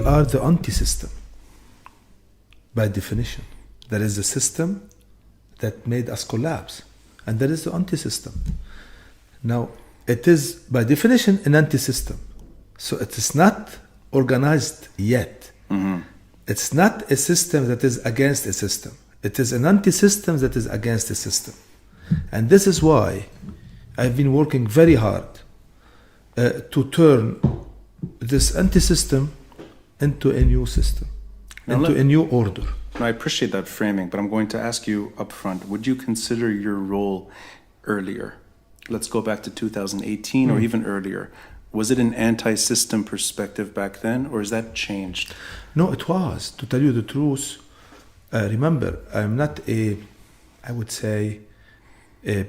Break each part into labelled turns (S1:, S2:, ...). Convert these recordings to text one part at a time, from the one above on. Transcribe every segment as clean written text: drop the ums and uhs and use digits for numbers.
S1: are the anti-system by definition. There is a system that made us collapse, and there is the anti-system. Now, it is by definition an anti-system. So it is not organized yet. Mm-hmm. It's not a system that is against a system. It is an anti-system that is against a system. And this is why I've been working very hard to turn this anti-system into a new system, into a new order.
S2: I appreciate that framing, but I'm going to ask you up front, would you consider your role earlier? Let's go back to 2018 or even earlier. Was it an anti-system perspective back then, or has that changed?
S1: No, it was. To tell you the truth, remember, I'm not I would say, a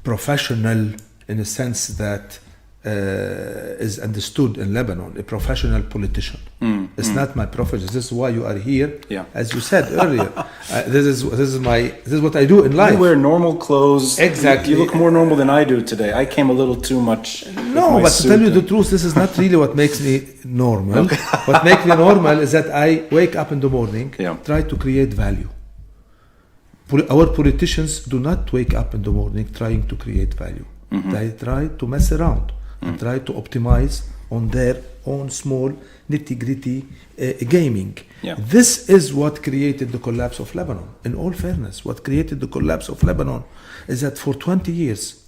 S1: professional in a sense that is understood in Lebanon, a professional politician. It's not my profession. This is why you are here.
S2: Yeah.
S1: As you said earlier, this is what I do in life.
S2: You wear normal clothes.
S1: Exactly.
S2: You look more normal than I do today. I came a little too much.
S1: No, but to tell you the truth, this is not really what makes me normal. Okay. What makes me normal is that I wake up in the morning, try to create value. Our politicians do not wake up in the morning trying to create value. Mm-hmm. They try to mess around and try to optimize on their own small nitty-gritty gaming.
S2: Yeah.
S1: This is what created the collapse of Lebanon. In all fairness, what created the collapse of Lebanon is that for 20 years,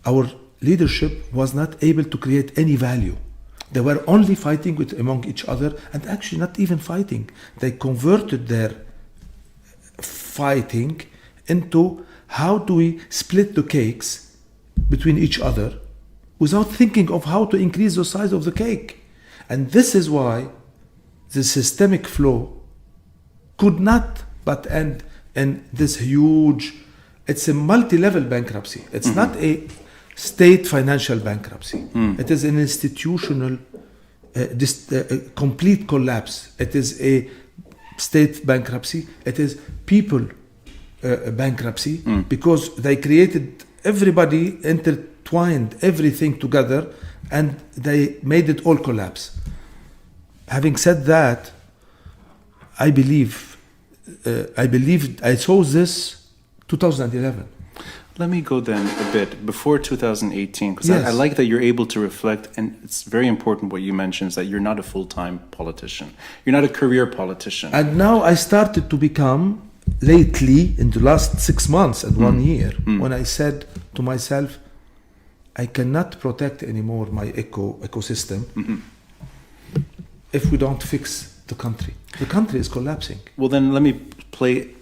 S1: our leadership was not able to create any value. They were only fighting among each other, and actually not even fighting. They converted their fighting into how do we split the cakes between each other without thinking of how to increase the size of the cake. And this is why the systemic flow could not but end in this huge, it's a multi-level bankruptcy. It's not a state financial bankruptcy. It is an institutional complete collapse. It is a state bankruptcy. It is people bankruptcy because they created everybody intertwined everything together and they made it all collapse. Having said that, I saw this 2011.
S2: Let me go then a bit before 2018, because
S1: Yes.
S2: I like that you're able to reflect, and it's very important what you mentioned, is that you're not a full-time politician. You're not a career politician.
S1: And now I started to become, lately, in the last 6 months and 1 year, when I said to myself, I cannot protect anymore my ecosystem if we don't fix the country. The country is collapsing.
S2: Well, then let me play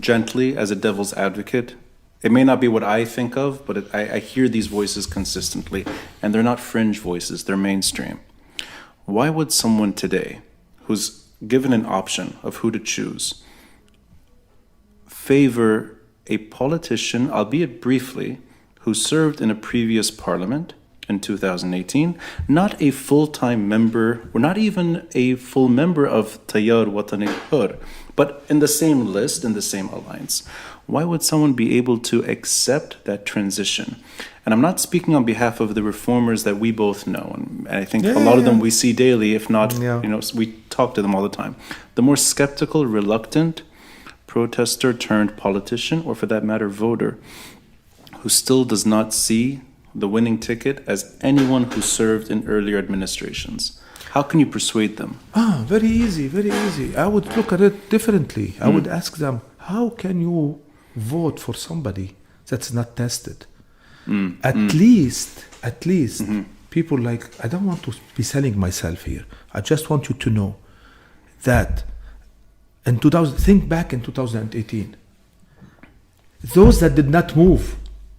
S2: gently as a devil's advocate. It may not be what I think of, but I hear these voices consistently, and they're not fringe voices, they're mainstream. Why would someone today, who's given an option of who to choose, favor a politician, albeit briefly, who served in a previous parliament in 2018, not a full-time member, or not even a full member of Tayyar Watani Hur, but in the same list, in the same alliance? Why would someone be able to accept that transition? And I'm not speaking on behalf of the reformers that we both know, and I think a lot of them we see daily, if not, we talk to them all the time. The more skeptical, reluctant protester turned politician, or for that matter, voter, who still does not see the winning ticket as anyone who served in earlier administrations. How can you persuade them?
S1: Very easy, very easy. I would look at it differently. I would ask them, how can you vote for somebody that's not tested? At least, people like, I don't want to be selling myself here. I just want you to know that think back in 2018. Those that did not move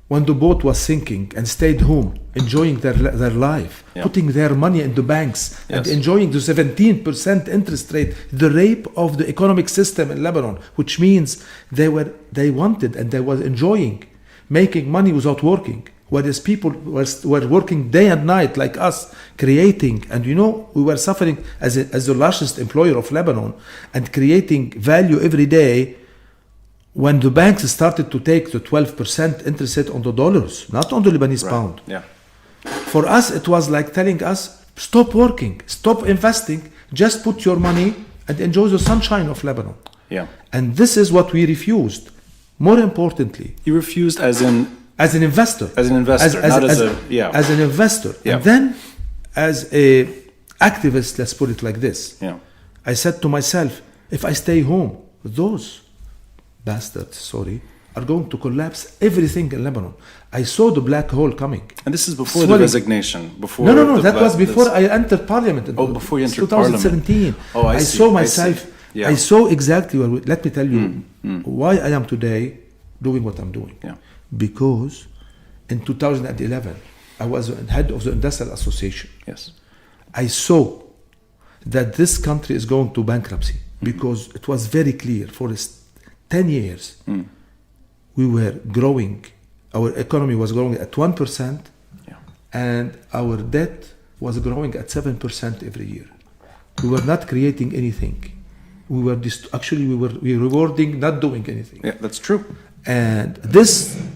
S1: when the boat was sinking and stayed home, enjoying their life, putting their money in the banks and enjoying the 17% interest rate, the rape of the economic system in Lebanon, which means they wanted and they were enjoying making money without working, whereas people were working day and night like us, creating, and we were suffering as the largest employer of Lebanon and creating value every day. When the banks started to take the 12% interest rate on the dollars, not on the Lebanese pound.
S2: Yeah.
S1: For us, it was like telling us, stop working, stop investing, Just put your money and enjoy the sunshine of Lebanon.
S2: Yeah.
S1: And this is what we refused. More importantly,
S2: You refused as in
S1: as an investor.
S2: As an investor, not as a- yeah.
S1: As an investor.
S2: Yeah.
S1: And then as a activist, let's put it like this.
S2: Yeah.
S1: I said to myself, if I stay home, those bastards, sorry, are going to collapse everything in Lebanon. I saw the black hole coming.
S2: And this is before the
S1: Swelling.
S2: resignation. Before
S1: No,
S2: the
S1: that was
S2: this-
S1: before I entered parliament.
S2: Oh, before you entered
S1: 2017.
S2: parliament. Oh, I see,
S1: saw
S2: I
S1: myself.
S2: see. Yeah.
S1: I saw exactly what. Let me tell you why I am today doing what I'm doing.
S2: Yeah.
S1: Because in 2011, I was head of the Industrial Association.
S2: Yes.
S1: I saw that this country is going to bankruptcy because it was very clear for 10 years we were growing, our economy was growing at 1%,
S2: Yeah.
S1: and our debt was growing at 7% every year. We were not creating anything. We were we were rewarding not doing anything.
S2: Yeah, that's true.
S1: And this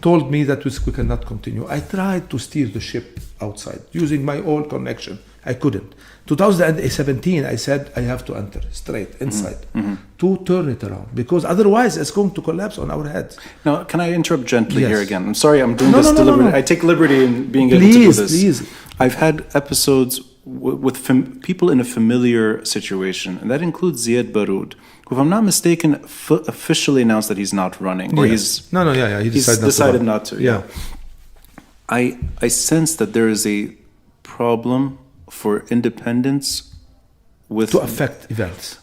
S1: told me that we cannot continue. I tried to steer the ship outside using my own connection. I couldn't. 2017, I said I have to enter straight inside to turn it around because otherwise it's going to collapse on our heads.
S2: Now, can I interrupt gently
S1: Yes.
S2: here again? I'm sorry, I'm doing
S1: No,
S2: this
S1: no, no,
S2: deliberately.
S1: no.
S2: I take liberty in being able to do
S1: Please,
S2: this.
S1: please.
S2: I've had episodes with people in a familiar situation, and that includes Ziad Baroud, who, if I'm not mistaken, officially announced that he's not running, or
S1: Yeah.
S2: he's
S1: He
S2: he's
S1: decided
S2: decided
S1: not
S2: not to.
S1: Yeah.
S2: I sense that there is a problem for independence with
S1: To affect events.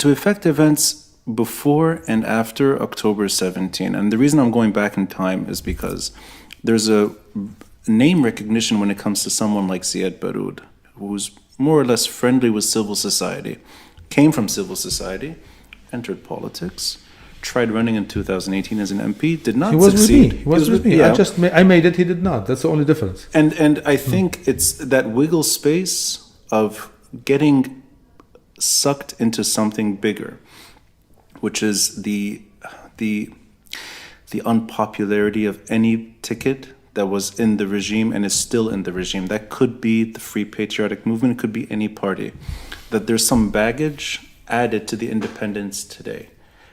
S2: to affect events before and after October 17. And the reason I'm going back in time is because there's a name recognition when it comes to someone like Ziad Baroud, who's more or less friendly with civil society, came from civil society, entered politics, tried running in 2018 as an MP, did not
S1: He was
S2: succeed.
S1: with me. He was with me.
S2: Yeah.
S1: I made it. He did not. That's the only difference.
S2: And I think it's that wiggle space of getting sucked into something bigger, which is the unpopularity of any ticket that was in the regime and is still in the regime. That could be the Free Patriotic Movement, it could be any party. That there's some baggage added to the independence today.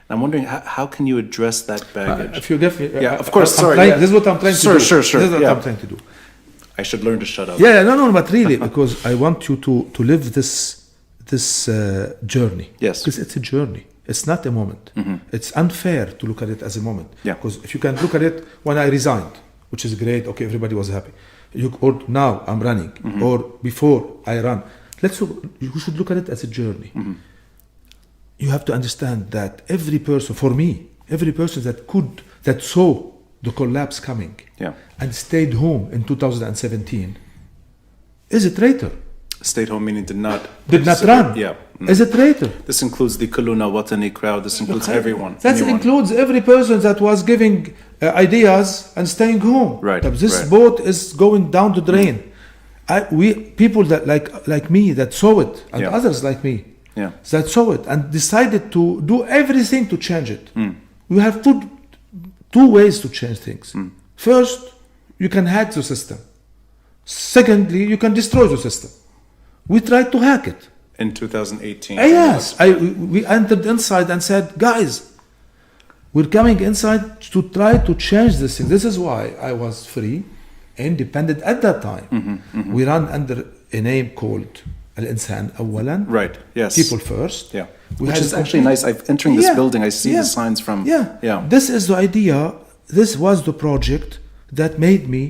S2: And I'm wondering, how can you address that baggage?
S1: If you give me,
S2: Yeah, of course, sorry,
S1: trying,
S2: yeah.
S1: This is what I'm trying to do.
S2: Sure.
S1: This is what
S2: Yeah.
S1: I'm trying to do.
S2: I should learn to shut up.
S1: Yeah, no, but really, because I want you to live this journey.
S2: Yes.
S1: Because it's a journey. It's not a moment. It's unfair to look at it as a moment.
S2: Yeah.
S1: Because if you can look at it when I resigned, which is great, okay, everybody was happy. Or now I'm running, or before I run. You should look at it as a journey. You have to understand that every person, for me, every person that saw the collapse coming
S2: Yeah.
S1: and stayed home in 2017 is a traitor.
S2: Stayed home meaning did not
S1: run.
S2: Yeah.
S1: Is a traitor.
S2: This includes the Kuluna Watani crowd. This includes everyone.
S1: That
S2: anyone.
S1: includes every person that was giving ideas and staying home.
S2: Right,
S1: This
S2: right.
S1: boat is going down the drain. People that like me that saw it, and
S2: Yeah.
S1: others like me
S2: Yeah.
S1: that saw it and decided to do everything to change it. We have two ways to change things. First, you can hack the system. Secondly, you can destroy the system. We tried to hack it.
S2: In 2018.
S1: Yes, we entered inside and said, guys, we're coming inside to try to change this thing. This is why I was free, independent at that time. We ran under a name called Al-Insan Awalan.
S2: Right. Yes.
S1: People first.
S2: Yeah.
S1: We
S2: Which
S1: had
S2: is
S1: a
S2: actually
S1: complete-
S2: nice. I'm entering this
S1: Yeah,
S2: building. I see
S1: yeah,
S2: the signs from.
S1: Yeah.
S2: Yeah.
S1: This is the idea. This was the project that made me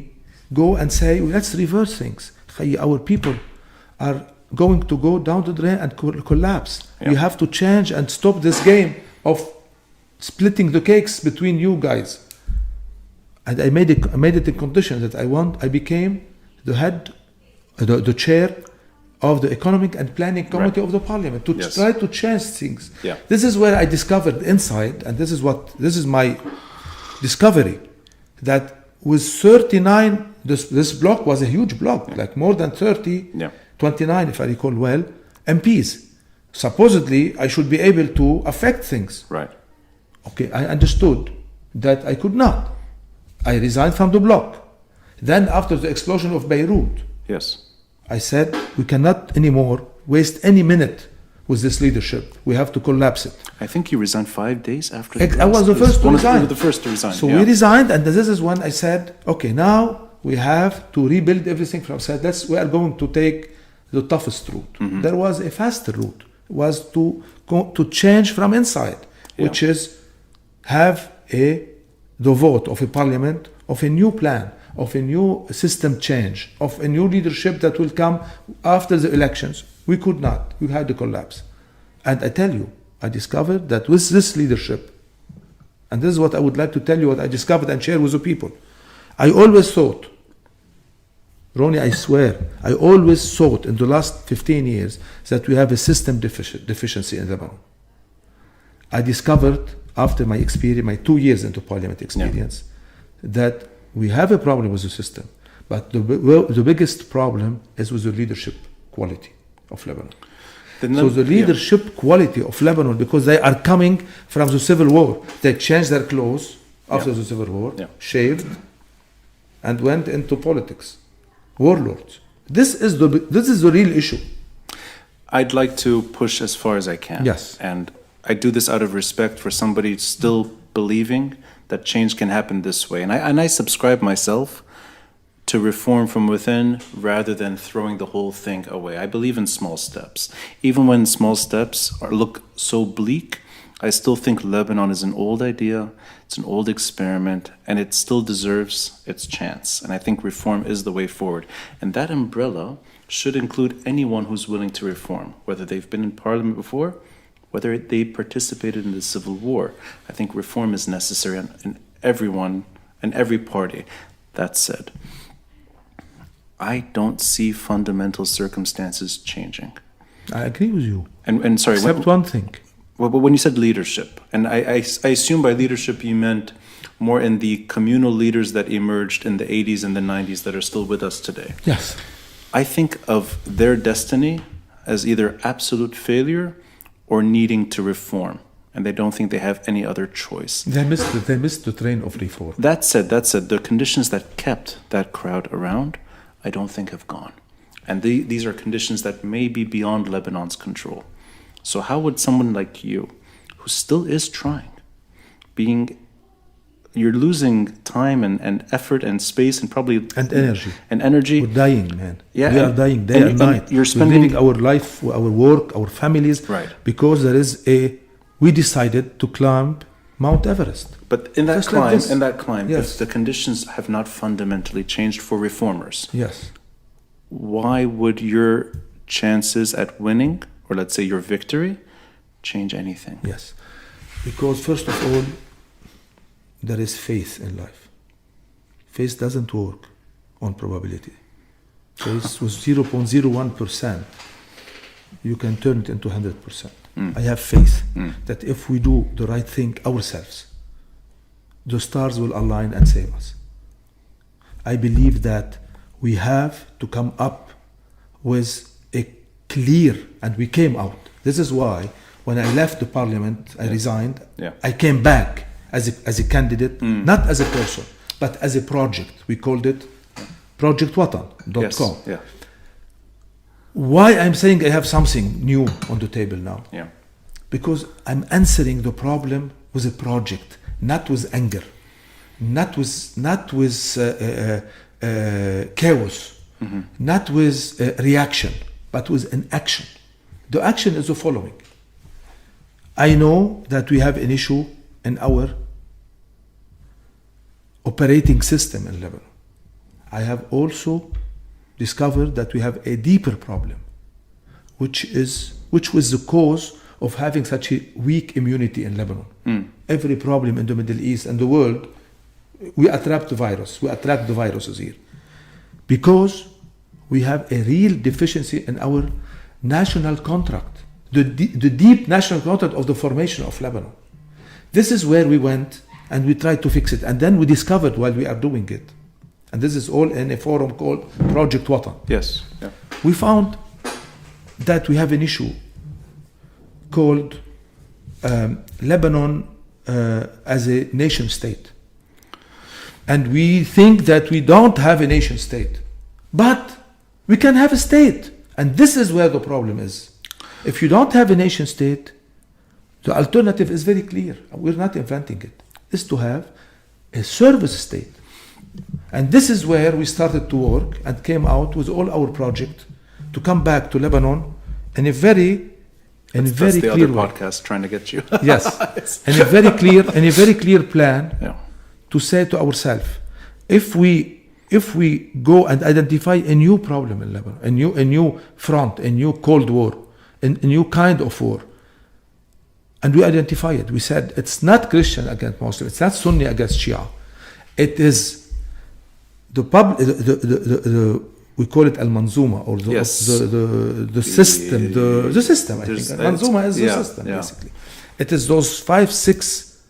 S1: go and say, let's reverse things. Our people are going to go down the drain and collapse.
S2: Yeah.
S1: We have to change and stop this game of splitting the cakes between you guys. And I made it a condition that I became the head, the chair of the Economic and Planning Committee of the Parliament to
S2: Yes.
S1: try to change things.
S2: Yeah.
S1: This is where I discovered insight, and this is my discovery, that with 39, this block was a huge block, like more than 30,
S2: Yeah.
S1: 29 if I recall well, MPs. Supposedly, I should be able to affect things.
S2: Right.
S1: Okay, I understood that I could not. I resigned from the bloc. Then after the explosion of Beirut,
S2: Yes.
S1: I said we cannot anymore waste any minute with this leadership. We have to collapse it.
S2: I think you resigned 5 days after.
S1: I was the first to resign.
S2: The first to resign.
S1: So we resigned, and this is when I said, okay, now we have to rebuild everything from outside. We are going to take the toughest route.
S2: Mm-hmm.
S1: There was a faster route. It was to change from inside, which is have the vote of a parliament, of a new plan, of a new system change, of a new leadership that will come after the elections. We could not. We had to collapse. And I tell you, I discovered that with this leadership, and this is what I would like to tell you, what I discovered and share with the people. I always thought, Ronnie, I swear, I always thought in the last 15 years that we have a system deficiency in Lebanon. I discovered after my experience, my 2 years into parliament experience, that we have a problem with the system, but the biggest problem is with the leadership quality of Lebanon. So the leadership quality of Lebanon, because they are coming from the civil war, they changed their clothes after the civil war, shaved, and went into politics. Warlords. This is the real issue.
S2: I'd like to push as far as I can.
S1: Yes.
S2: And I do this out of respect for somebody still believing that change can happen this way. And I subscribe myself to reform from within rather than throwing the whole thing away. I believe in small steps. Even when small steps look so bleak, I still think Lebanon is an old idea, it's an old experiment, and it still deserves its chance. And I think reform is the way forward. And that umbrella should include anyone who's willing to reform, whether they've been in parliament before, whether they participated in the civil war. I think reform is necessary in everyone and every party. That said, I don't see fundamental circumstances changing.
S1: I agree with you.
S2: And sorry,
S1: except one thing.
S2: Well, but when you said leadership, and I assume by leadership you meant more in the communal leaders that emerged in the 80s and the 90s that are still with us today.
S1: Yes.
S2: I think of their destiny as either absolute failure or needing to reform, and they don't think they have any other choice.
S1: They missed the train of reform.
S2: That said, the conditions that kept that crowd around, I don't think have gone. And these are conditions that may be beyond Lebanon's control. So how would someone like you, who still is trying, you're losing time and effort and space and probably...
S1: And energy.
S2: And energy.
S1: We're dying, man.
S2: Yeah,
S1: we are dying day and night.
S2: You're spending...
S1: We're living our life, our work, our families.
S2: Right.
S1: Because we decided to climb Mount Everest.
S2: But in that climb,
S1: yes.
S2: if the conditions have not fundamentally changed for reformers,
S1: yes,
S2: why would your chances at winning, or let's say your victory, change anything?
S1: Yes, because first of all, there is faith in life. Faith doesn't work on probability. Faith with 0.01%, you can turn it into 100%. I have faith that if we do the right thing ourselves, the stars will align and save us. I believe that we have to come up with a clear, and we came out. This is why when I left the parliament, I resigned.
S2: Yeah.
S1: I came back as a candidate, not as a person, but as a project. We called it projectwatan.com.
S2: Yes. Yeah.
S1: Why I'm saying I have something new on the table now?
S2: Yeah.
S1: Because I'm answering the problem with a project, not with anger, not with chaos, not with reaction, but with an action. The action is the following. I know that we have an issue in our operating system in Lebanon. I have also discovered that we have a deeper problem, which was the cause of having such a weak immunity in Lebanon. Every problem in the Middle East and the world, we attract the viruses here. Because we have a real deficiency in our national contract, the deep national contract of the formation of Lebanon. This is where we went and we tried to fix it. And then we discovered while we are doing it, and this is all in a forum called Project Watan.
S2: Yes. Yeah.
S1: We found that we have an issue called Lebanon as a nation state. And we think that we don't have a nation state. But we can have a state. And this is where the problem is. If you don't have a nation state, the alternative is very clear. We're not inventing it. Is to have a service state. And this is where we started to work and came out with all our project to come back to Lebanon in a very
S2: That's
S1: clear
S2: the other
S1: way.
S2: podcast trying to get you.
S1: Yes, and a very clear plan to say to ourselves, if we go and identify a new problem in Lebanon, a new front, a new Cold War, a new kind of war, and we identify it, we said it's not Christian against Muslim, it's not Sunni against Shia, it is we call it al-manzuma, or the system, the system. I think al-manzuma is the system, basically. It is those 5-6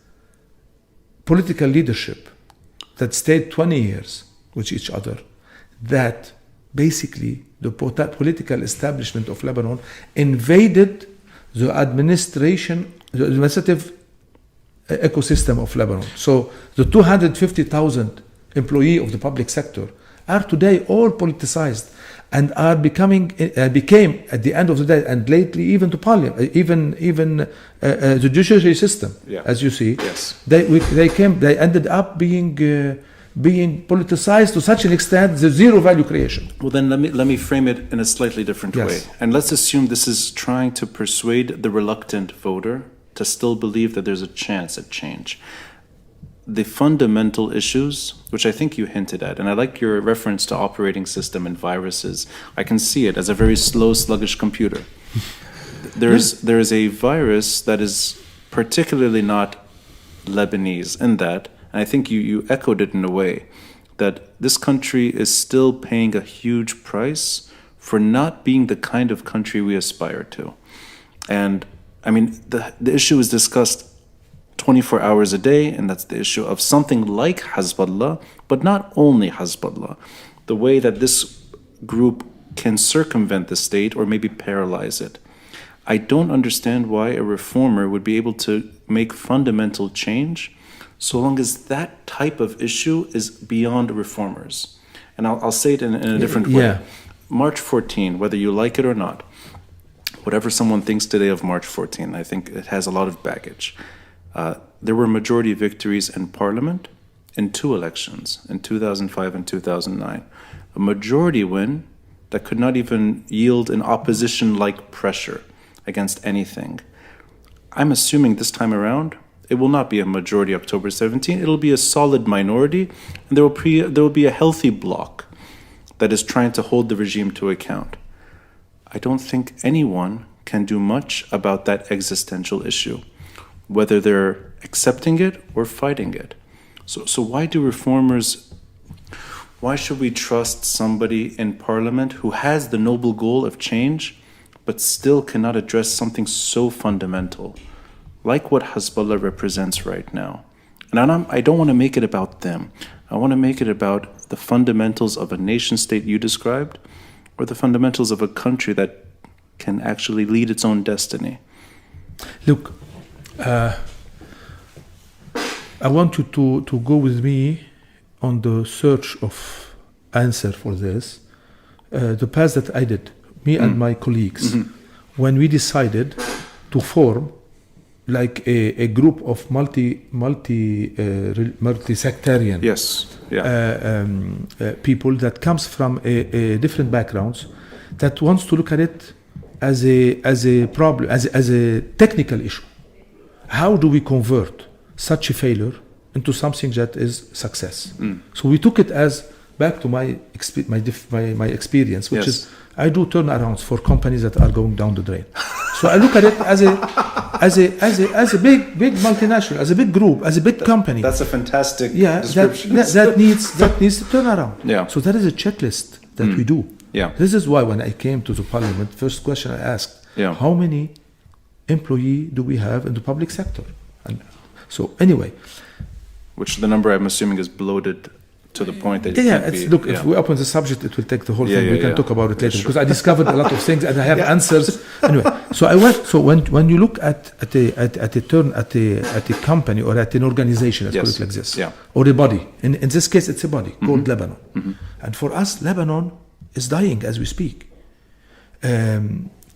S1: political leadership that stayed 20 years with each other, that basically the political establishment of Lebanon invaded the administrative ecosystem of Lebanon. So the 250,000 employees of the public sector are today all politicized and are became at the end of the day, and lately even to parliament, even the judiciary system, as you see, they ended up being politicized to such an extent, the zero value creation.
S2: Well, then let me frame it in a slightly different way, and let's assume this is trying to persuade the reluctant voter to still believe that there's a chance at change. The fundamental issues, which I think you hinted at, and I like your reference to operating system and viruses. I can see it as a very slow, sluggish computer. There is a virus that is particularly not Lebanese in that, and I think you echoed it in a way, that this country is still paying a huge price for not being the kind of country we aspire to. And I mean, the issue is discussed 24 hours a day, and that's the issue of something like Hezbollah, but not only Hezbollah. The way that this group can circumvent the state or maybe paralyze it. I don't understand why a reformer would be able to make fundamental change so long as that type of issue is beyond reformers. And I'll say it in a different way. March 14, whether you like it or not, whatever someone thinks today of March 14, I think it has a lot of baggage. There were majority victories in parliament in 2 elections, in 2005 and 2009. A majority win that could not even yield an opposition-like pressure against anything. I'm assuming this time around, it will not be a majority October 17. It'll be a solid minority, and there will be a healthy bloc that is trying to hold the regime to account. I don't think anyone can do much about that existential issue, whether they're accepting it or fighting it. So why should we trust somebody in parliament who has the noble goal of change, but still cannot address something so fundamental, like what Hezbollah represents right now? And I don't want to make it about them. I want to make it about the fundamentals of a nation state you described, or the fundamentals of a country that can actually lead its own destiny.
S1: Look, I want you to go with me on the search of answer for this. The path that I did, me and my colleagues, when we decided to form like a group of multi-sectarian people that comes from a different backgrounds, that wants to look at it as a problem, as a technical issue. How do we convert such a failure into something that is success? So we took it as back to my experience, which is I do turnarounds for companies that are going down the drain. So I look at it as a big multinational, as a big group, as a big company.
S2: That's a fantastic description.
S1: that needs to turn around. So that is a checklist that we do. This is why when I came to the parliament, first question I asked, how many employee do we have in the public sector? And so anyway,
S2: which the number I'm assuming is bloated to the point that
S1: if we open the subject, it will take the whole thing. We can talk about it later because I discovered a lot of things and I have answers. Anyway, so I went. So when you look at a company or at an organization, let's put it like this, or a body. In this case, it's a body called Lebanon. And for us, Lebanon is dying as we speak.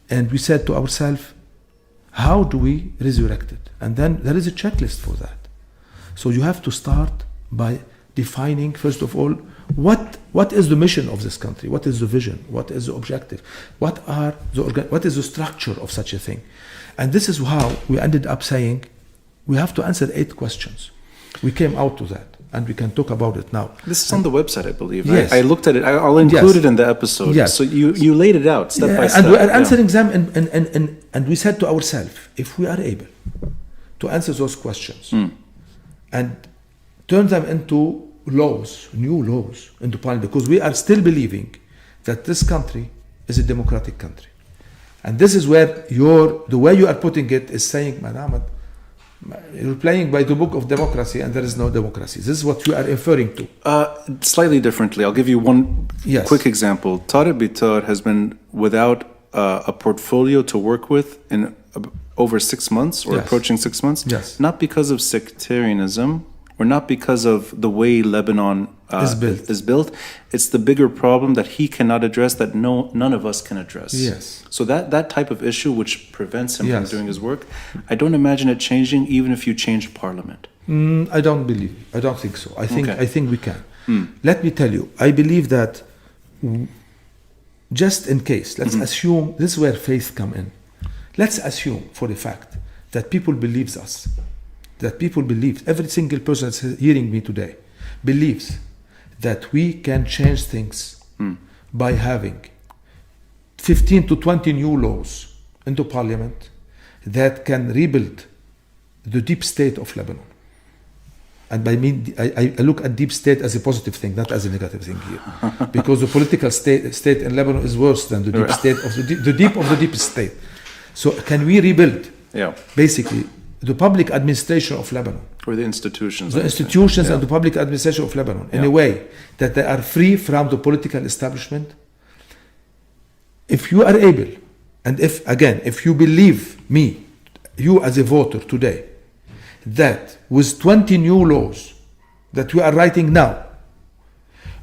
S1: And we said to ourselves, how do we resurrect it? And then there is a checklist for that. So you have to start by defining, first of all, what is the mission of this country? What is the vision? What is the objective? What is the structure of such a thing? And this is how we ended up saying, we have to answer 8 questions. We came out to that, and we can talk about it now.
S2: This is on the website, I believe.
S1: Yes.
S2: I looked at it. I'll include it in the episode.
S1: Yes.
S2: So you laid it out step by step.
S1: And we are answering them, and we said to ourselves, if we are able to answer those questions and turn them into laws, new laws, into parliament, because we are still believing that this country is a democratic country. And this is where the way you are putting it is saying, Madam, you're playing by the book of democracy, and there is no democracy. This is what you are referring to.
S2: Slightly differently. I'll give you one quick example. Tariq Bitar has been without a portfolio to work with in over 6 months or approaching 6 months.
S1: Yes.
S2: Not because of sectarianism or not because of the way Lebanon is built. It's the bigger problem that he cannot address, that none of us can address.
S1: Yes.
S2: So that type of issue which prevents him from doing his work, I don't imagine it changing even if you change parliament.
S1: I don't think so. I think we can. Let me tell you, I believe that just in case, let's assume, this is where faith come in. Let's assume for the fact that people believes us. That people believe, every single person that's hearing me today believes that we can change things by having 15 to 20 new laws into parliament that can rebuild the deep state of Lebanon. And I look at deep state as a positive thing, not as a negative thing here. Because the political state in Lebanon is worse than the deep state of the deep of the deepest state. So can we rebuild basically the public administration of Lebanon?
S2: Or the institutions.
S1: The institutions and the public administration of Lebanon in a way that they are free from the political establishment. If you are able, and if you believe me, you as a voter today, that with 20 new laws that we are writing now,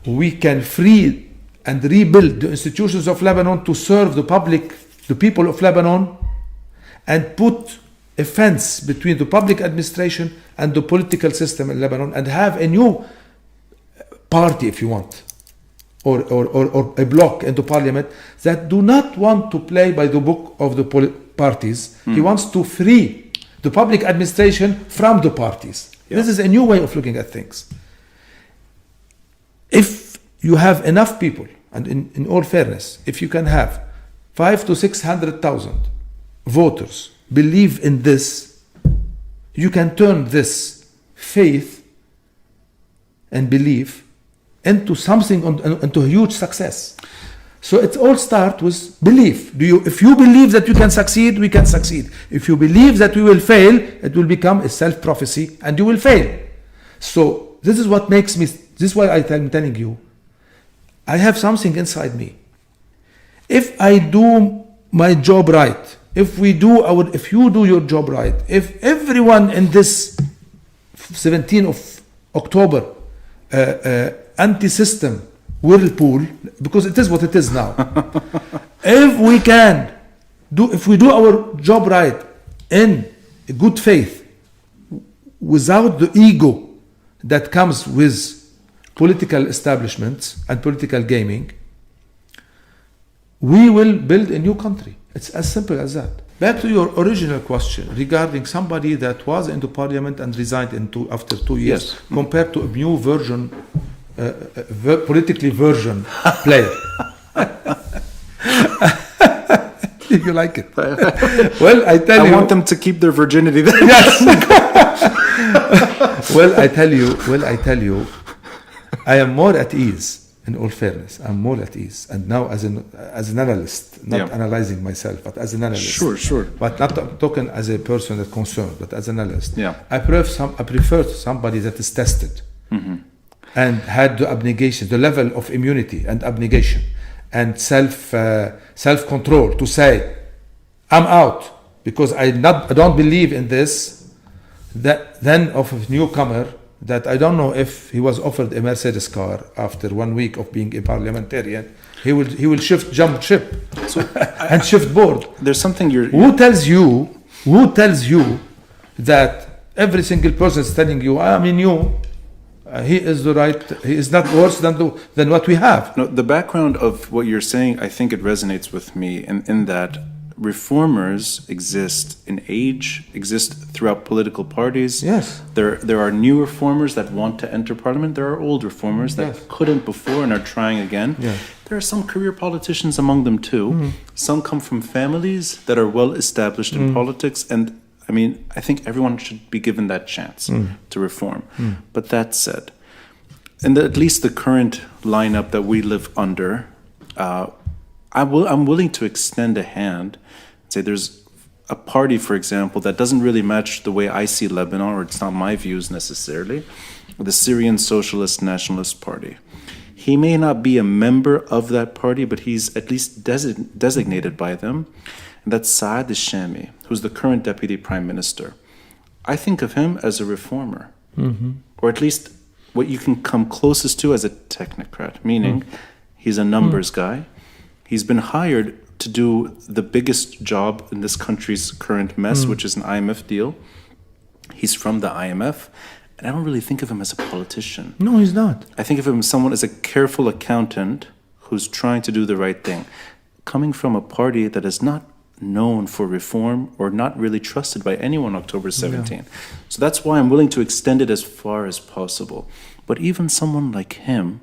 S1: we can free and rebuild the institutions of Lebanon to serve the people of Lebanon, and put a fence between the public administration and the political system in Lebanon, and have a new party, if you want, or a bloc in the parliament that do not want to play by the book of the parties. He wants to free the public administration from the parties. This is a new way of looking at things. If you have enough people, and in all fairness, if you can have 500,000 to 600,000 voters believe in this, you can turn this faith and belief into something, into a huge success. So it all starts with belief. If you believe that you can succeed, we can succeed. If you believe that we will fail, it will become a self-prophecy and you will fail. So this is what makes me, this is why I'm telling you, I have something inside me. If I do my job right, if you do your job right, if everyone in this 17th of October anti-system whirlpool, because it is what it is now, if we do our job right in good faith, without the ego that comes with political establishments and political gaming, we will build a new country. It's as simple as that. Back to your original question regarding somebody that was into parliament and resigned after 2 years, compared to a new version, politically version player. If you like it. Well, I
S2: want them to keep their virginity then.
S1: Yes. Well, I tell you, I am more at ease. In all fairness, I'm more at ease, and now as an analyst, not analyzing myself, but as an analyst.
S2: Sure.
S1: But not talking as a person that's concerned, but as an analyst.
S2: Yeah.
S1: I prefer somebody that is tested and had the abnegation, the level of immunity and abnegation, and self-control to say, I'm out because I don't believe in this. That then of a newcomer that I don't know if he was offered a Mercedes car after 1 week of being a parliamentarian, he will jump ship and shift board.
S2: There's something
S1: Who tells you that every single person is telling you, I mean he is the right, he is not worse than what we have.
S2: No, the background of what you're saying, I think it resonates with me in that reformers exist in age, exist throughout political parties.
S1: Yes.
S2: There are new reformers that want to enter parliament. There are old reformers that
S1: Yes.
S2: couldn't before and are trying again.
S1: Yes.
S2: There are some career politicians among them too.
S1: Mm-hmm.
S2: Some come from families that are well established in politics, and I mean, I think everyone should be given that chance to reform. But that said, in at least the current lineup that we live under, I'm willing to extend a hand and say there's a party, for example, that doesn't really match the way I see Lebanon, or it's not my views necessarily, the Syrian Socialist Nationalist Party. He may not be a member of that party, but he's at least designated by them. And that's Saad al-Shami, who's the current deputy prime minister. I think of him as a reformer, or at least what you can come closest to as a technocrat, meaning he's a numbers guy. He's been hired to do the biggest job in this country's current mess, which is an IMF deal. He's from the IMF, and I don't really think of him as a politician.
S1: No, he's not.
S2: I think of him as someone as a careful accountant who's trying to do the right thing, coming from a party that is not known for reform or not really trusted by anyone October 17. Yeah. So that's why I'm willing to extend it as far as possible. But even someone like him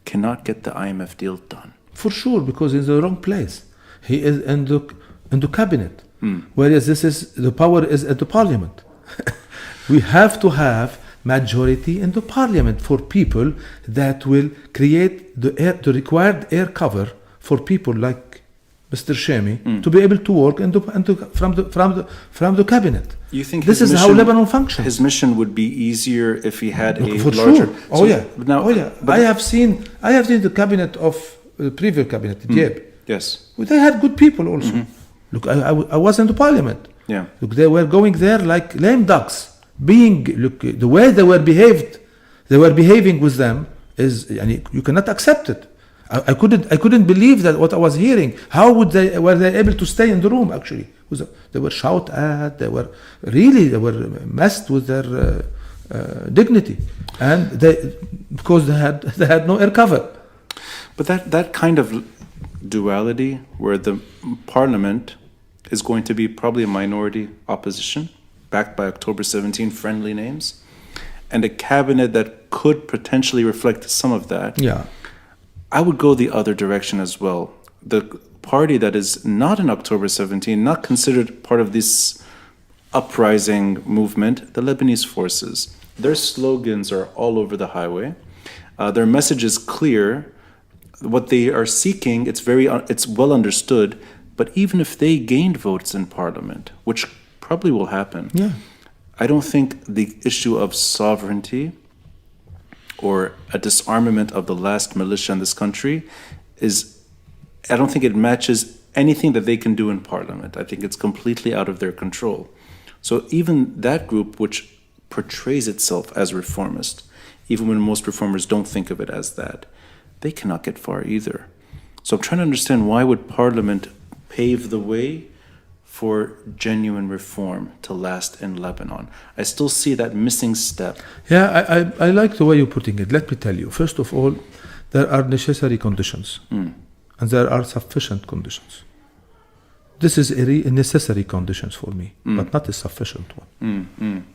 S2: cannot get the IMF deal done.
S1: For sure, because he's in the wrong place. He is in the cabinet, whereas the power is at the parliament. We have to have majority in the parliament for people that will create the required air cover for people like Mr. Shami to be able to work from the cabinet.
S2: You think
S1: this is how Lebanon functions?
S2: His mission would be easier if he had a
S1: for
S2: larger.
S1: Sure. Oh yeah. I have seen the cabinet of the previous cabinet, Diab.
S2: Yes.
S1: But they had good people also. Look, I was in the parliament.
S2: Yeah.
S1: Look, they were going there like lame ducks. The way they were behaving with them is, you cannot accept it. I couldn't believe that what I was hearing. How were they able to stay in the room? Actually, they were shouted at. They were messed with their dignity, and because they had no air cover.
S2: But that kind of duality, where the parliament is going to be probably a minority opposition, backed by October 17 friendly names, and a cabinet that could potentially reflect some of that.
S1: Yeah.
S2: I would go the other direction as well. The party that is not in October 17, not considered part of this uprising movement, the Lebanese forces. Their slogans are all over the highway. Their message is clear. What they are seeking, it's well understood. But even if they gained votes in parliament, which probably will happen, I don't think the issue of sovereignty or a disarmament of the last militia in this country I don't think it matches anything that they can do in parliament. I think it's completely out of their control. So even that group, which portrays itself as reformist, even when most reformers don't think of it as that, they cannot get far either. So I'm trying to understand, why would parliament pave the way for genuine reform to last in Lebanon? I still see that missing step.
S1: Yeah, I like the way you're putting it. Let me tell you, first of all, there are necessary conditions and there are sufficient conditions. This is a necessary conditions for me, but not a sufficient one.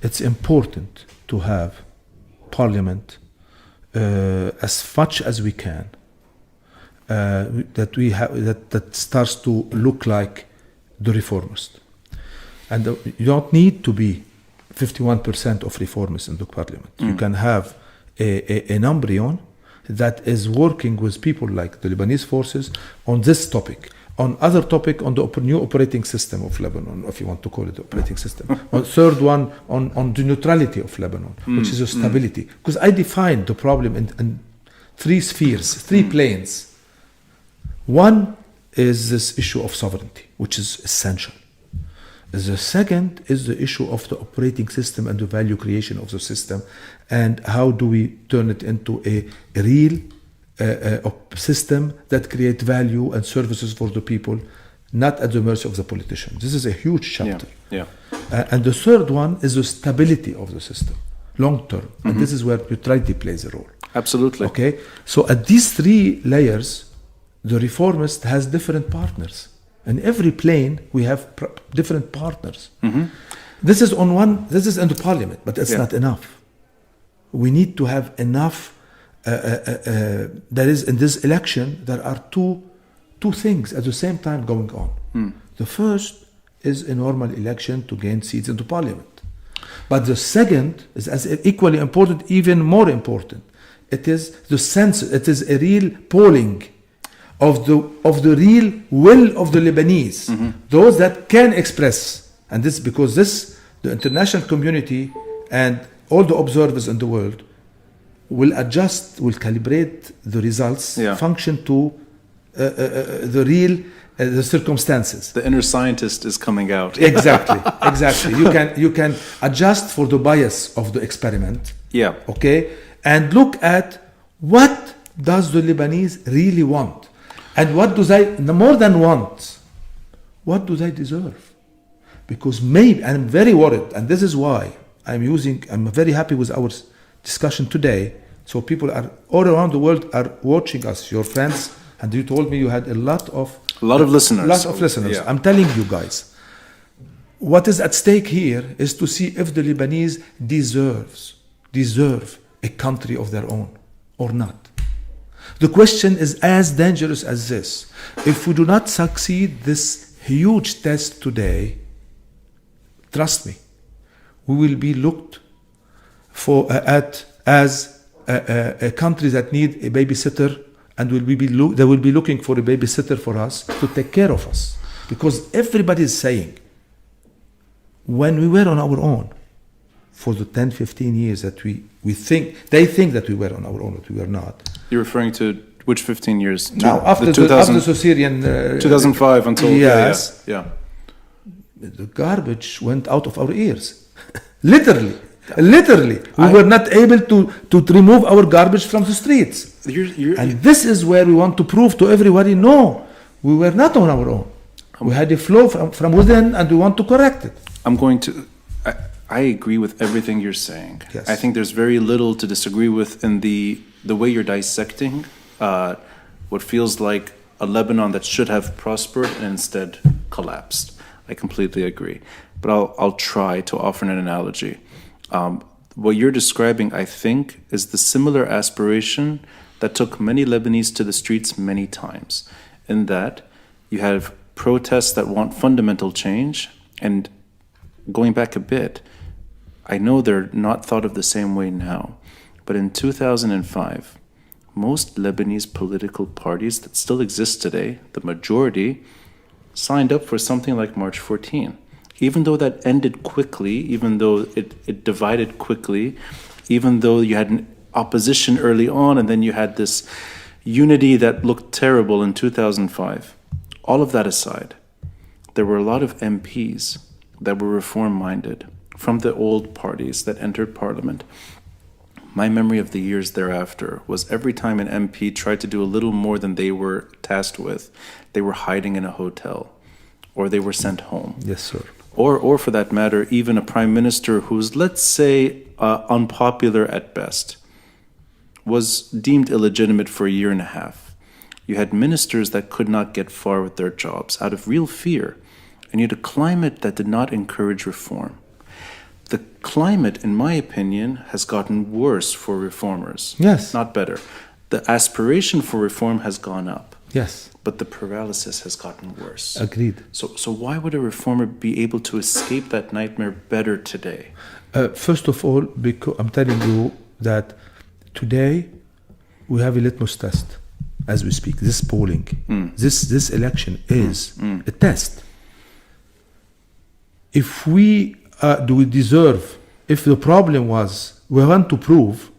S1: It's important to have parliament as much as we can, that starts to look like the reformist. And you don't need to be 51% of reformists in the parliament. You can have an embryo that is working with people like the Lebanese forces on this topic, on other topic, on the new operating system of Lebanon, if you want to call it operating system. On third one, on the neutrality of Lebanon, which is a stability. Because I defined the problem in three spheres, three planes. One is this issue of sovereignty, which is essential. The second is the issue of the operating system and the value creation of the system, and how do we turn it into a real system that creates value and services for the people, not at the mercy of the politicians. This is a huge chapter.
S2: Yeah.
S1: And the third one is the stability of the system, long term. And this is where neutrality plays a role.
S2: Absolutely.
S1: Okay? So at these three layers, the reformist has different partners. In every plane, we have different partners. This is in the parliament, but it's not enough. We need to have enough. There is in this election, there are two things at the same time going on. The first is a normal election to gain seats into parliament. But the second is as equally important, even more important. It is the census. It is a real polling of the real will of the Lebanese, those that can express, and this because the international community and all the observers in the world will adjust, will calibrate the results, function to the real the circumstances.
S2: The inner scientist is coming out.
S1: Exactly. You can adjust for the bias of the experiment.
S2: Yeah.
S1: Okay, and look at what does the Lebanese really want. And what do they, more than want, what do they deserve? Because maybe, and I'm very worried, and this is why I'm very happy with our discussion today. So people are all around the world are watching us, your friends, and you told me you had a lot of listeners.
S2: Yeah.
S1: I'm telling you guys, what is at stake here is to see if the Lebanese deserve a country of their own or not. The question is as dangerous as this. If we do not succeed this huge test today, trust me, we will be looked at as a country that need a babysitter, and they will be looking for a babysitter for us to take care of us. Because everybody is saying, when we were on our own, for the 10, 15 years that they think that we were on our own, but we were not.
S2: You're referring to which 15 years?
S1: Now, after the Syrian...
S2: 2005 until...
S1: Yes.
S2: Yeah.
S1: The garbage went out of our ears. Literally. We were not able to remove our garbage from the streets. And this is where we want to prove to everybody, no, we were not on our own. We had a flow from within, and we want to correct it.
S2: I agree with everything you're saying.
S1: Yes.
S2: I think there's very little to disagree with in the way you're dissecting what feels like a Lebanon that should have prospered and instead collapsed. I completely agree. But I'll try to offer an analogy. What you're describing, I think, is the similar aspiration that took many Lebanese to the streets many times, in that you have protests that want fundamental change. And going back a bit, I know they're not thought of the same way now, but in 2005, most Lebanese political parties that still exist today, the majority, signed up for something like March 14. Even though that ended quickly, even though it divided quickly, even though you had an opposition early on and then you had this unity that looked terrible in 2005, all of that aside, there were a lot of MPs that were reform-minded from the old parties that entered parliament. My memory of the years thereafter was every time an MP tried to do a little more than they were tasked with, they were hiding in a hotel or they were sent home.
S1: Yes, sir.
S2: Or for that matter, even a prime minister who's, let's say, unpopular at best, was deemed illegitimate for a year and a half. You had ministers that could not get far with their jobs out of real fear, and you had a climate that did not encourage reform. The climate, in my opinion, has gotten worse for reformers.
S1: Yes.
S2: Not better. The aspiration for reform has gone up.
S1: Yes.
S2: But the paralysis has gotten worse.
S1: Agreed.
S2: So why would a reformer be able to escape that nightmare better today?
S1: First of all, because I'm telling you that today we have a litmus test as we speak. This polling, this election is a test. If we do we deserve, if the problem was we want to prove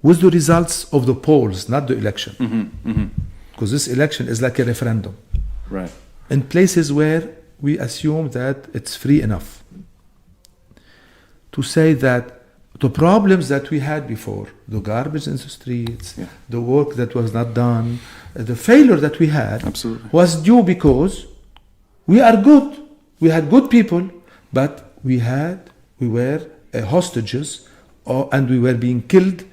S1: with the results of the polls, not the election. Because this election is like a referendum.
S2: Right.
S1: In places where we assume that it's free enough to say that the problems that we had before, the garbage in the streets, the work that was not done, the failure that we had,
S2: Absolutely.
S1: was due because we are good. We had good people, but we were hostages, and we were being killed.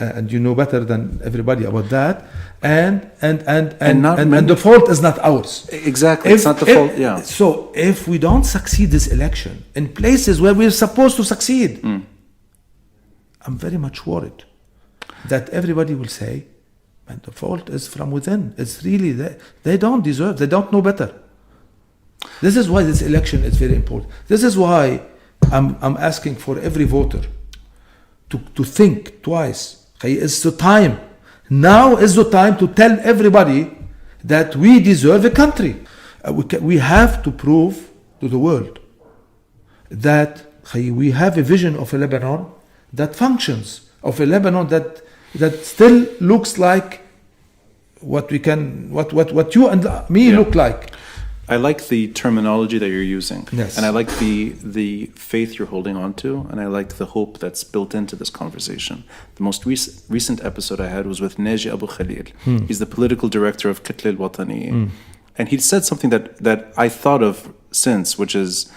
S1: And you know better than everybody about that. And the fault is not ours.
S2: Exactly, it's not the fault. Yeah.
S1: So if we don't succeed this election in places where we're supposed to succeed, I'm very much worried that everybody will say, "Man, the fault is from within. It's really they don't deserve. They don't know better." This is why this election is very important. This is why I'm asking for every voter to think twice. It's the time. Now is the time to tell everybody that we deserve a country. We have to prove to the world that we have a vision of a Lebanon that functions, of a Lebanon that still looks like what you and me look like.
S2: I like the terminology that you're using.
S1: Yes.
S2: And I like the faith you're holding on to, and I like the hope that's built into this conversation. The most recent episode I had was with Neji Abu Khalil. He's the political director of Kitl al-Watani. And he said something that I thought of since, which is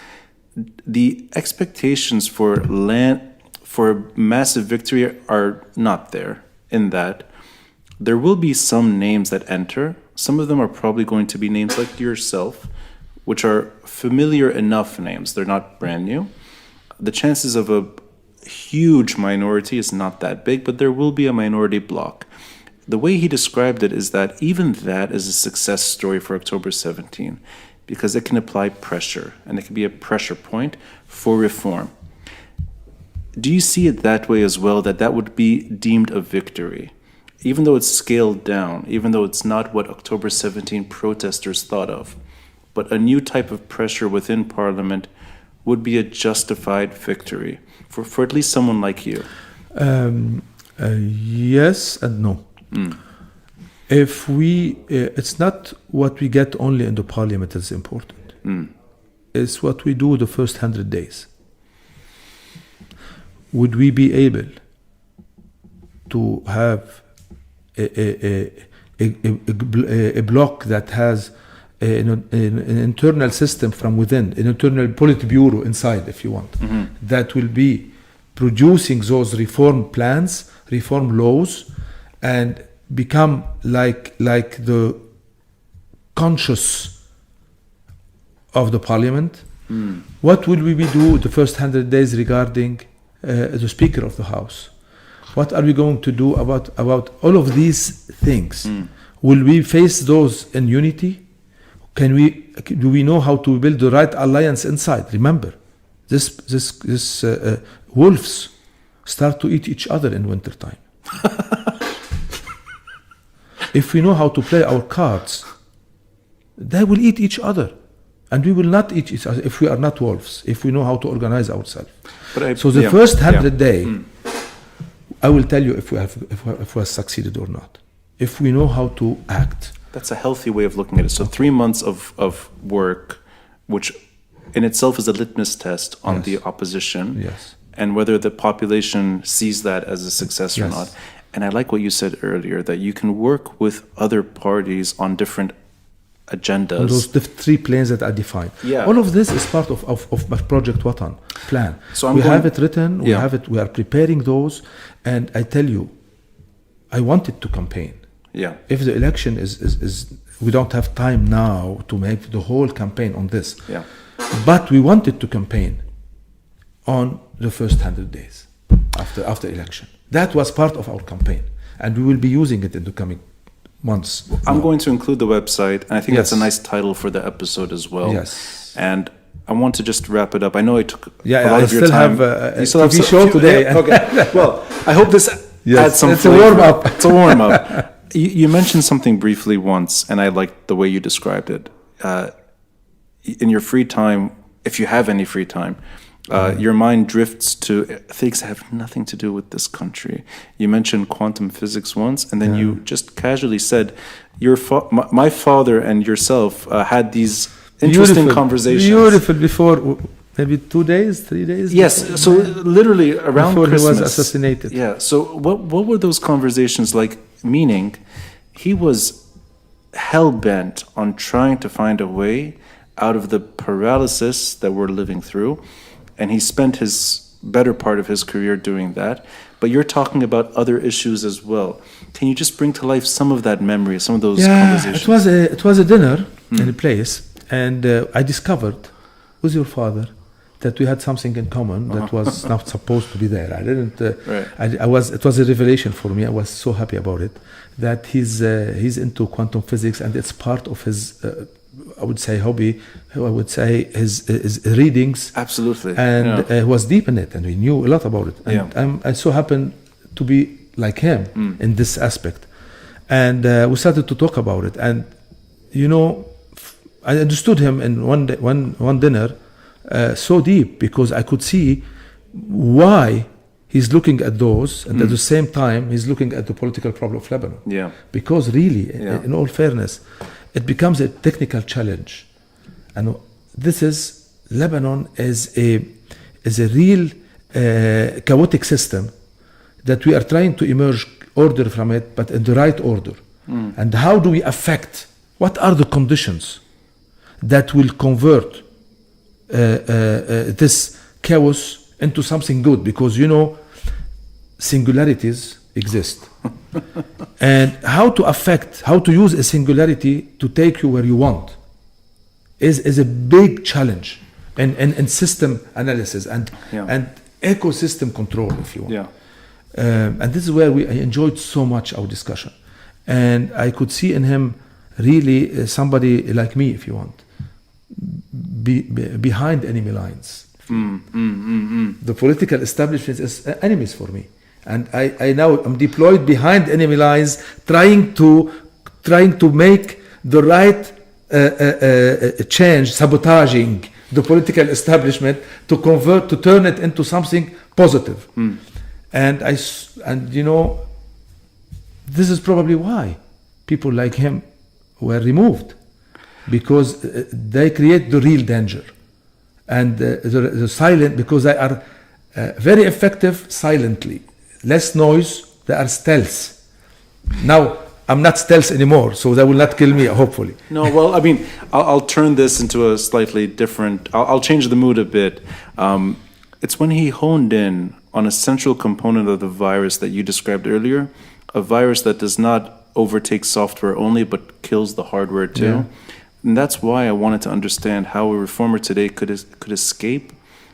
S2: the expectations for massive victory are not there, in that there will be some names that enter. Some of them are probably going to be names like yourself, which are familiar enough names. They're not brand new. The chances of a huge minority is not that big, but there will be a minority bloc. The way he described it is that even that is a success story for October 17, because it can apply pressure, and it can be a pressure point for reform. Do you see it that way as well, that would be deemed a victory? Even though it's scaled down, even though it's not what October 17 protesters thought of, but a new type of pressure within Parliament would be a justified victory for at least someone like you.
S1: Yes and no. If it's not what we get only in the Parliament that's important. It's what we do the first 100 days. Would we be able to have a bloc that has an internal system from within, an internal Politburo inside, if you want, that will be producing those reform plans, reform laws, and become like the conscious of the Parliament? What will we do the first 100 days regarding the Speaker of the House? What are we going to do about all of these things? Will we face those in unity? Do we know how to build the right alliance inside? Remember, this wolves start to eat each other in wintertime. If we know how to play our cards, they will eat each other, and we will not eat each other if we are not wolves. If we know how to organize ourselves. So the first 100 days. I will tell you if we have succeeded or not. If we know how to act.
S2: That's a healthy way of looking at it. So 3 months of work, which in itself is a litmus test on the opposition, and whether the population sees that as a success or not. And I like what you said earlier, that you can work with other parties on different agendas.
S1: On those 3 planes that are defined. All of this is part of Project Watan plan. So we have it written, we are preparing those, and I tell you, I wanted to campaign. If the election is we don't have time now to make the whole campaign on this. But we wanted to campaign on the first 100 days after election. That was part of our campaign, and we will be using it in the coming months.
S2: I'm going to include the website, and I think that's a nice title for the episode as well. And I want to just wrap it up. I know it took a lot of your time.
S1: You still have a TV show today.
S2: Okay. Well, I hope this adds some
S1: flavor. It's a warm-up.
S2: It's a warm-up. You mentioned something briefly once, and I liked the way you described it. In your free time, if you have any free time, your mind drifts to things that have nothing to do with this country. You mentioned quantum physics once, and then you just casually said, my father and yourself had these interesting conversations.
S1: Beautiful before, maybe 2 days, 3 days.
S2: Yes,
S1: before,
S2: so literally around
S1: before
S2: Christmas.
S1: he was assassinated.
S2: Yeah, so what were those conversations like? Meaning, he was hell-bent on trying to find a way out of the paralysis that we're living through, and he spent his better part of his career doing that. But you're talking about other issues as well. Can you just bring to life some of that memory, some of those conversations?
S1: It was a dinner in a place, and I discovered with your father that we had something in common that was not supposed to be there. I didn't.
S2: Right.
S1: It was a revelation for me. I was so happy about it. That he's into quantum physics, and it's part of his. I would say hobby. I would say his readings.
S2: Absolutely.
S1: And he was deep in it, and we knew a lot about it. And I so happened to be like him in this aspect, and we started to talk about it. And I understood him in one dinner so deep, because I could see why he's looking at those, and at the same time he's looking at the political problem of Lebanon.
S2: Yeah.
S1: Because really, in all fairness, it becomes a technical challenge, and this is Lebanon is a real chaotic system that we are trying to emerge order from it, but in the right order. And how do we affect? What are the conditions that will convert this chaos into something good? Because singularities exist. And how to use a singularity to take you where you want is a big challenge in system analysis and ecosystem control, if you want.
S2: Yeah.
S1: And this is where I enjoyed so much our discussion. And I could see in him really somebody like me, if you want, behind enemy lines. The political establishment is enemies for me. And I now am deployed behind enemy lines, trying to make the right change, sabotaging the political establishment to turn it into something positive. And this is probably why people like him were removed, because they create the real danger, and the silent, because they are very effective silently. Less noise, they are stealth. Now, I'm not stealth anymore, so they will not kill me, hopefully.
S2: No, well, I mean, I'll turn this into a slightly different, I'll change the mood a bit. It's when he honed in on a central component of the virus that you described earlier, a virus that does not overtake software only, but kills the hardware too.
S1: Yeah.
S2: And that's why I wanted to understand how a reformer today could escape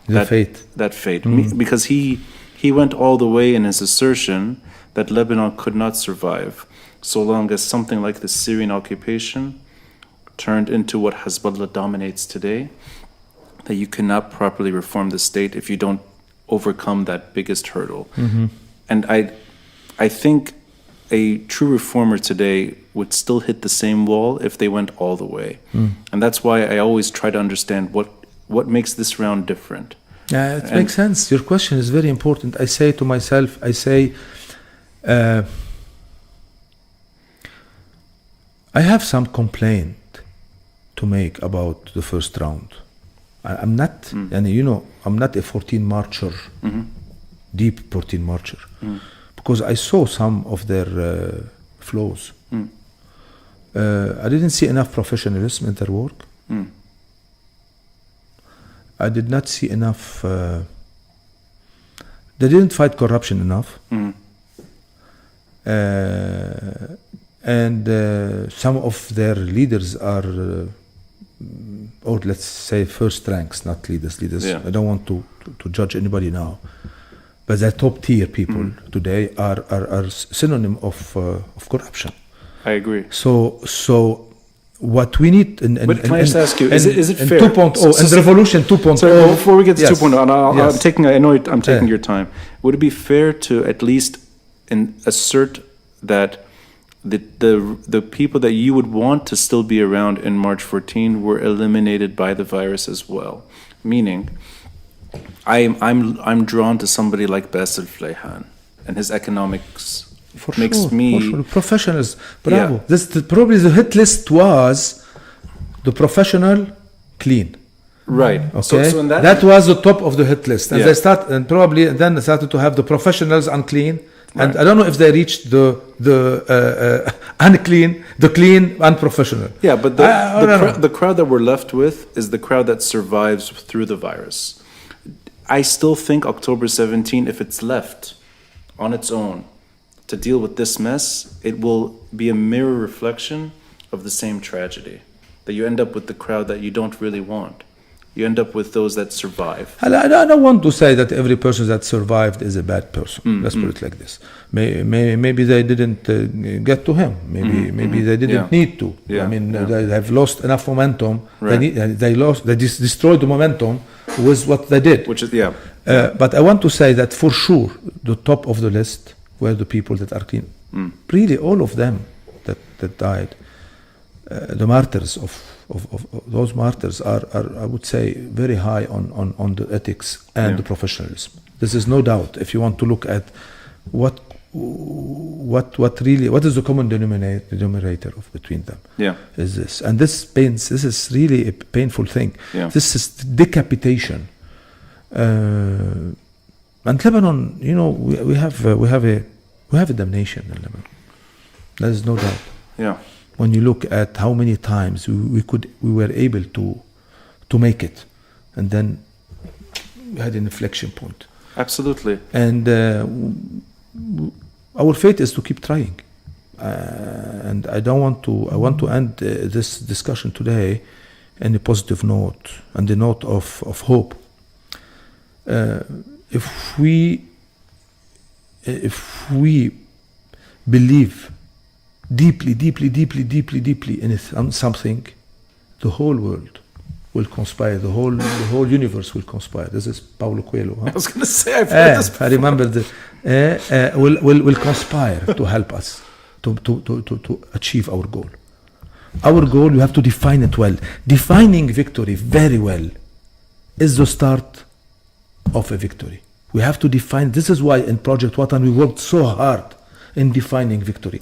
S2: that fate. Because he went all the way in his assertion that Lebanon could not survive so long as something like the Syrian occupation turned into what Hezbollah dominates today, that you cannot properly reform the state if you don't overcome that biggest hurdle. And I think a true reformer today would still hit the same wall if they went all the way. And that's why I always try to understand what makes this round different.
S1: It makes sense. Your question is very important. I say to myself, I have some complaint to make about the first round. I'm not, I'm not a 14 marcher, deep 14 marcher, because I saw some of their flaws. I didn't see enough professionalism in their work. I did not see enough. They didn't fight corruption enough. And some of their leaders are, or let's say, first ranks, not leaders.
S2: Yeah.
S1: I don't want to judge anybody now, but the top tier people today are synonym of corruption.
S2: I agree.
S1: So what we need
S2: but can I just ask you, is it fair?
S1: 2.0 and Revolution 2.0.
S2: So before we get to
S1: Yes.
S2: 2.0, and I'm taking
S1: Yeah.
S2: your time. Would it be fair to at least assert that the people that you would want to still be around in March 14 were eliminated by the virus as well? Meaning, I'm drawn to somebody like Bassel Fleihan and his economics. Makes me
S1: professionals. Bravo. Yeah. Probably the hit list was the professional clean.
S2: Right.
S1: Okay,
S2: So in
S1: that was the top of the hit list, and
S2: Yeah.
S1: they started to have the professionals unclean, and
S2: Right.
S1: I don't know if they reached the unclean, the clean, unprofessional.
S2: Yeah, but
S1: I don't know.
S2: the crowd that we're left with is the crowd that survives through the virus. I still think October 17, if it's left on its own to deal with this mess, it will be a mirror reflection of the same tragedy. That you end up with the crowd that you don't really want. You end up with those that survive.
S1: I don't want to say that every person that survived is a bad person. Let's put it like this. Maybe they didn't get to him. Maybe they didn't need to.
S2: Yeah,
S1: I mean,
S2: yeah.
S1: they have lost enough momentum.
S2: Right.
S1: They destroyed the momentum with what they did.
S2: Which is, yeah.
S1: But I want to say that for sure, the top of the list were the people that are clean. Really, all of them that died. The martyrs of those martyrs are, I would say, very high on the ethics and the professionalism. This is no doubt. If you want to look at what is the common denominator of between them, is this, and this is really a painful thing.
S2: Yeah.
S1: This is decapitation. And Lebanon, we have a damnation in Lebanon. There is no doubt.
S2: Yeah.
S1: When you look at how many times we were able to make it, and then we had an inflection point.
S2: Absolutely.
S1: And our fate is to keep trying. And I want to end this discussion today in a positive note, and the note of hope. If we believe deeply in something, the whole world will conspire. The whole universe will conspire. This is Paulo Coelho. Huh?
S2: I was going to say, I've heard this before.
S1: I remember that. Will conspire to help us to achieve our goal. Our goal, we have to define it well. Defining victory very well is the start of a victory. We have to define. This is why in Project Watan we worked so hard in defining victory.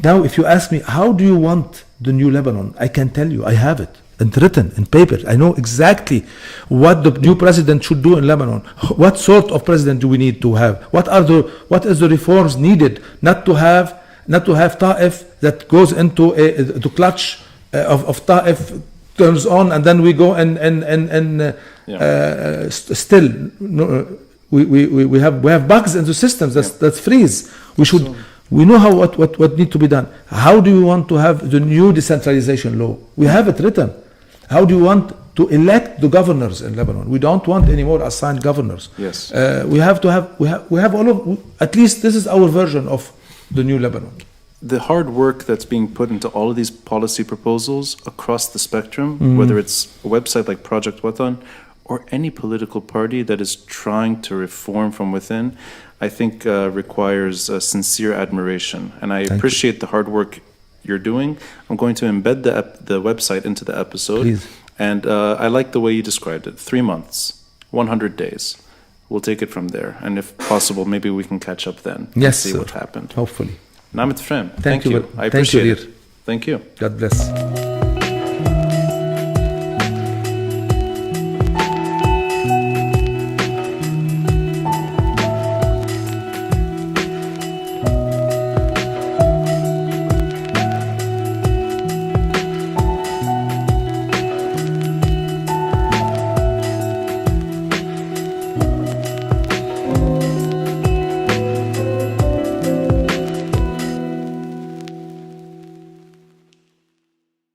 S1: Now, if you ask me, how do you want the new Lebanon? I can tell you, I have it and written in paper. I know exactly what the new president should do in Lebanon. What sort of president do we need to have? What is the reforms needed? Not to have Ta'if that goes into the clutch of Ta'if turns on, and then we go and still. No, we have bugs in the systems that freeze. We know what need to be done. How do you want to have the new decentralization law? We have it written. How do you want to elect the governors in Lebanon? We don't want any more assigned governors.
S2: Yes.
S1: We have all of, at least this is our version of the new Lebanon.
S2: The hard work that's being put into all of these policy proposals across the spectrum, whether it's a website like Project Watan or any political party that is trying to reform from within, I think requires sincere admiration. And I appreciate the hard work you're doing. I'm going to embed the website into the episode.
S1: Please.
S2: And I like the way you described it. 3 months, 100 days. We'll take it from there. And if possible, maybe we can catch up then and see what happened.
S1: Hopefully.
S2: Neemat Frem,
S1: Thank you.
S2: I appreciate
S1: you,
S2: it. Thank you.
S1: God bless.